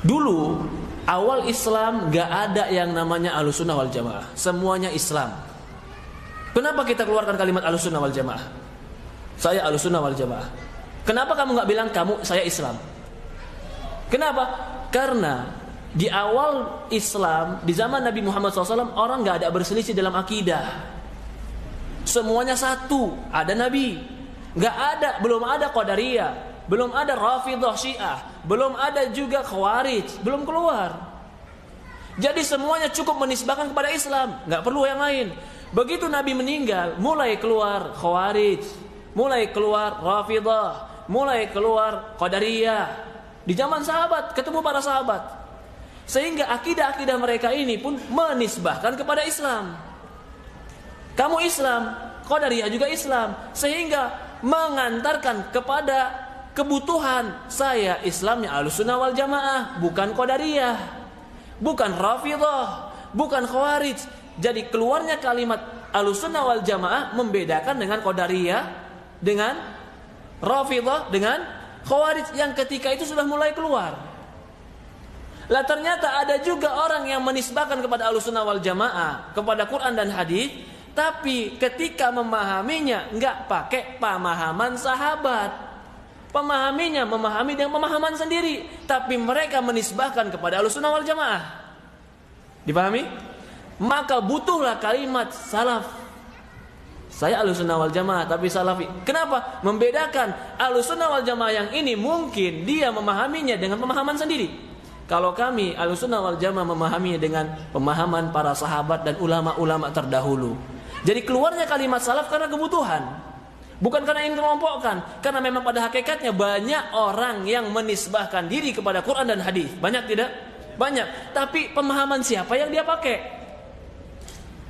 Dulu awal Islam gak ada yang namanya Ahlussunnah wal Jamaah, semuanya Islam. Kenapa kita keluarkan kalimat Ahlussunnah wal Jamaah? Saya Ahlussunnah wal Jamaah. Kenapa kamu gak bilang saya Islam? Kenapa? Karena di awal Islam, di zaman Nabi Muhammad SAW, orang gak ada berselisih dalam akidah. Semuanya satu, ada Nabi. Belum ada Qadariyah, belum ada Rafidhah Syiah, belum ada juga Khawarij, belum keluar. Jadi semuanya cukup menisbahkan kepada Islam, gak perlu yang lain. Begitu Nabi meninggal, mulai keluar Khawarij, mulai keluar Rafidhah, mulai keluar Qadariyah. Di zaman sahabat, ketemu para sahabat. Sehingga akidah-akidah mereka ini pun menisbahkan kepada Islam. Kamu Islam, Qadariyah juga Islam. Sehingga mengantarkan kepada kebutuhan saya Islamnya Ahlussunnah wal Jamaah, bukan Qadariyah, bukan Rafidhah, bukan Khawarij. Jadi keluarnya kalimat Ahlussunnah wal Jamaah membedakan dengan Qadariyah, dengan Rafidhah, dengan Khawarij yang ketika itu sudah mulai keluar. Lah ternyata ada juga orang yang menisbahkan kepada Ahlussunnah wal Jamaah, kepada Quran dan hadis, tapi ketika memahaminya enggak pakai pemahaman sahabat. Memahami dengan pemahaman sendiri, tapi mereka menisbahkan kepada Ahlussunnah wal Jamaah. Dipahami? Maka butuhlah kalimat salaf. Saya Ahlussunnah wal Jamaah tapi salafi. Kenapa? Membedakan Ahlussunnah wal Jamaah yang ini mungkin dia memahaminya dengan pemahaman sendiri. Kalau kami Ahlussunnah wal Jamaah memahaminya dengan pemahaman para sahabat dan ulama-ulama terdahulu. Jadi keluarnya kalimat salaf karena kebutuhan, bukan karena ingin kelompokkan. Karena memang pada hakikatnya banyak orang yang menisbahkan diri kepada Quran dan hadis. Banyak tidak? Banyak. Tapi pemahaman siapa yang dia pakai?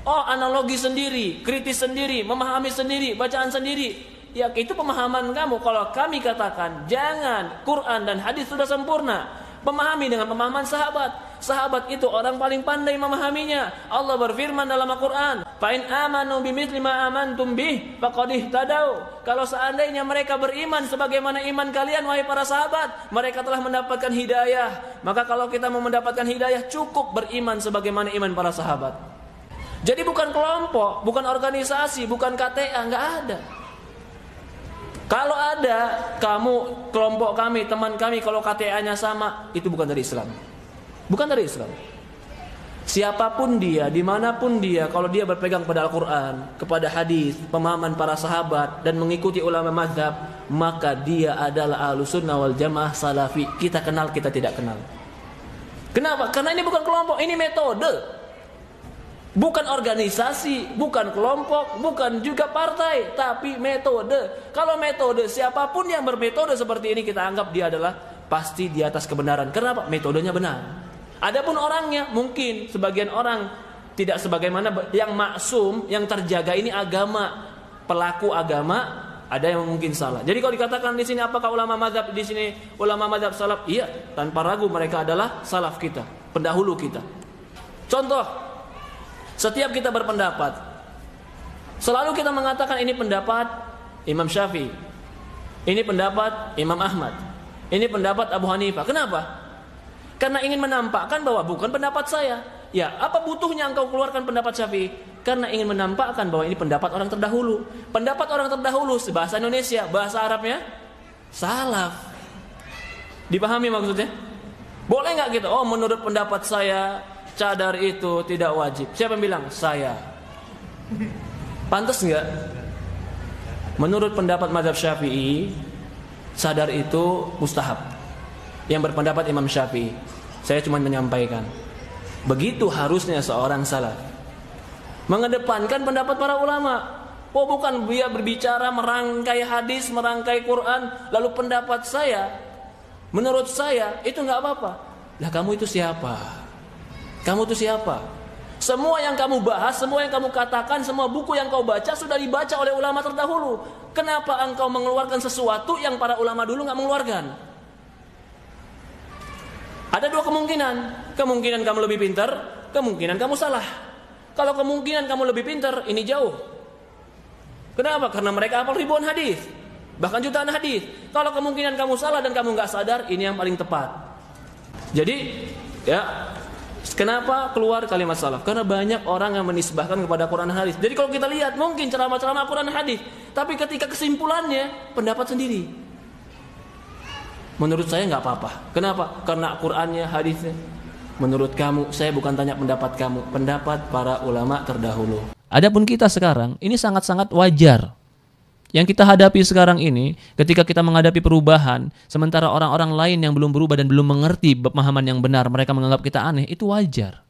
Oh, analogi sendiri, kritis sendiri, memahami sendiri, bacaan sendiri. Ya itu pemahaman kamu. Kalau kami katakan jangan, Quran dan hadis sudah sempurna. Pemahami dengan pemahaman sahabat. Sahabat itu orang paling pandai memahaminya. Allah berfirman dalam Al-Quran, "Fa in amanu bimithli ma amantum bih faqad ihtadaw." Kalau seandainya mereka beriman sebagaimana iman kalian wahai para sahabat, mereka telah mendapatkan hidayah. Maka kalau kita mau mendapatkan hidayah, cukup beriman sebagaimana iman para sahabat. Jadi bukan kelompok, bukan organisasi, bukan KTA, enggak ada. Kalau ada, kamu, kelompok kami, teman kami, kalau KTA-nya sama, itu bukan dari Islam. Bukan dari Islam. Siapapun dia, dimanapun dia, kalau dia berpegang pada Al-Quran, kepada hadis, pemahaman para sahabat, dan mengikuti ulama mazhab, maka dia adalah Ahlussunnah wal Jamaah salafi. Kita kenal, kita tidak kenal. Kenapa? Karena ini bukan kelompok, ini metode. Bukan organisasi, bukan kelompok, bukan juga partai, tapi metode. Kalau metode, siapapun yang bermetode seperti ini kita anggap dia adalah pasti di atas kebenaran. Kenapa? Metodenya benar. Adapun orangnya, mungkin sebagian orang tidak sebagaimana yang maksum, yang terjaga ini agama, pelaku agama, ada yang mungkin salah. Jadi kalau dikatakan di sini apakah ulama mazhab di sini ulama mazhab salaf? Iya, tanpa ragu mereka adalah salaf kita, pendahulu kita. Contoh, setiap kita berpendapat, selalu kita mengatakan ini pendapat Imam Syafi'i, ini pendapat Imam Ahmad, ini pendapat Abu Hanifah. Kenapa? Karena ingin menampakkan bahwa bukan pendapat saya. Ya, apa butuhnya engkau keluarkan pendapat Syafi'i? Karena ingin menampakkan bahwa ini pendapat orang terdahulu. Pendapat orang terdahulu bahasa Indonesia, bahasa Arabnya salaf. Dipahami maksudnya? Boleh nggak gitu? Oh, menurut pendapat saya cadar itu tidak wajib. Siapa yang bilang? Saya. Pantas enggak? Menurut pendapat mazhab Syafi'i, cadar itu mustahab. Yang berpendapat Imam Syafi'i. Saya cuma menyampaikan. Begitu harusnya seorang salaf. Mengedepankan pendapat para ulama. Oh, bukan dia berbicara merangkai hadis, merangkai Quran, lalu pendapat saya, menurut saya itu enggak apa-apa. Lah kamu itu siapa? Kamu itu siapa? Semua yang kamu bahas, semua yang kamu katakan, semua buku yang kau baca sudah dibaca oleh ulama terdahulu. Kenapa engkau mengeluarkan sesuatu yang para ulama dulu nggak mengeluarkan? Ada dua kemungkinan. Kemungkinan kamu lebih pintar, kemungkinan kamu salah. Kalau kemungkinan kamu lebih pintar, ini jauh. Kenapa? Karena mereka hafal ribuan hadis, bahkan jutaan hadis. Kalau kemungkinan kamu salah dan kamu nggak sadar, ini yang paling tepat. Jadi ya, kenapa keluar kalimat salaf? Karena banyak orang yang menisbahkan kepada Quran dan hadis. Jadi kalau kita lihat mungkin ceramah-ceramah Quran dan hadis, tapi ketika kesimpulannya pendapat sendiri. Menurut saya nggak apa-apa. Kenapa? Karena Qurannya, hadisnya. Menurut kamu, saya bukan tanya pendapat kamu, pendapat para ulama terdahulu. Adapun kita sekarang, ini sangat-sangat wajar. Yang kita hadapi sekarang ini, ketika kita menghadapi perubahan, sementara orang-orang lain yang belum berubah dan belum mengerti pemahaman yang benar, mereka menganggap kita aneh, itu wajar.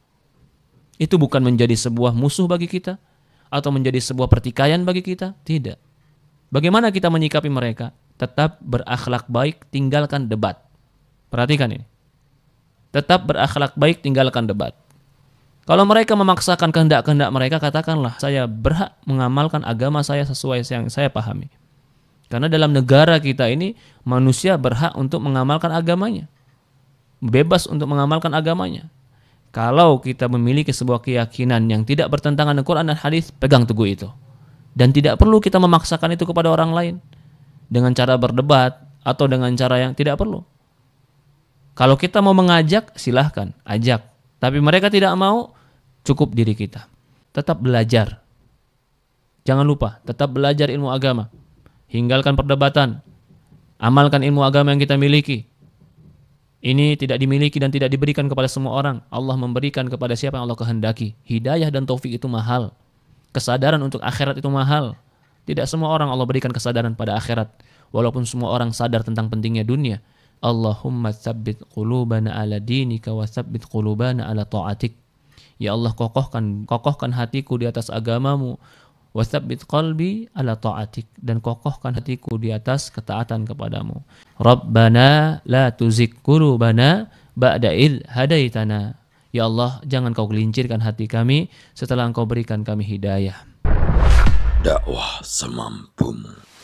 Itu bukan menjadi sebuah musuh bagi kita, atau menjadi sebuah pertikaian bagi kita, tidak. Bagaimana kita menyikapi mereka? Tetap berakhlak baik, tinggalkan debat. Perhatikan ini. Tetap berakhlak baik, tinggalkan debat. Kalau mereka memaksakan kehendak-kehendak mereka, katakanlah, saya berhak mengamalkan agama saya sesuai yang saya pahami. Karena dalam negara kita ini, manusia berhak untuk mengamalkan agamanya. Bebas untuk mengamalkan agamanya. Kalau kita memiliki sebuah keyakinan yang tidak bertentangan dengan Quran dan hadis, pegang teguh itu. Dan tidak perlu kita memaksakan itu kepada orang lain. Dengan cara berdebat, atau dengan cara yang tidak perlu. Kalau kita mau mengajak, silahkan, ajak. Tapi mereka tidak mau, cukup diri kita. Tetap belajar. Jangan lupa, tetap belajar ilmu agama. Hinggalkan perdebatan. Amalkan ilmu agama yang kita miliki. Ini tidak dimiliki dan tidak diberikan kepada semua orang. Allah memberikan kepada siapa yang Allah kehendaki. Hidayah dan taufik itu mahal. Kesadaran untuk akhirat itu mahal. Tidak semua orang Allah berikan kesadaran pada akhirat. Walaupun semua orang sadar tentang pentingnya dunia. Allahumma tsabbit qulubana ala dinika wa tsabbit qulubana ala ta'atik. Ya Allah, kokohkan hatiku di atas agamamu, wa tsabbit qalbi ala ta'atik, dan kokohkan hatiku di atas ketaatan kepadamu. Rabbana la tuzigh qulubana ba'da idh hadaitana. Ya Allah, jangan kau gelincirkan hati kami setelah Engkau berikan kami hidayah. Dakwah semampumu.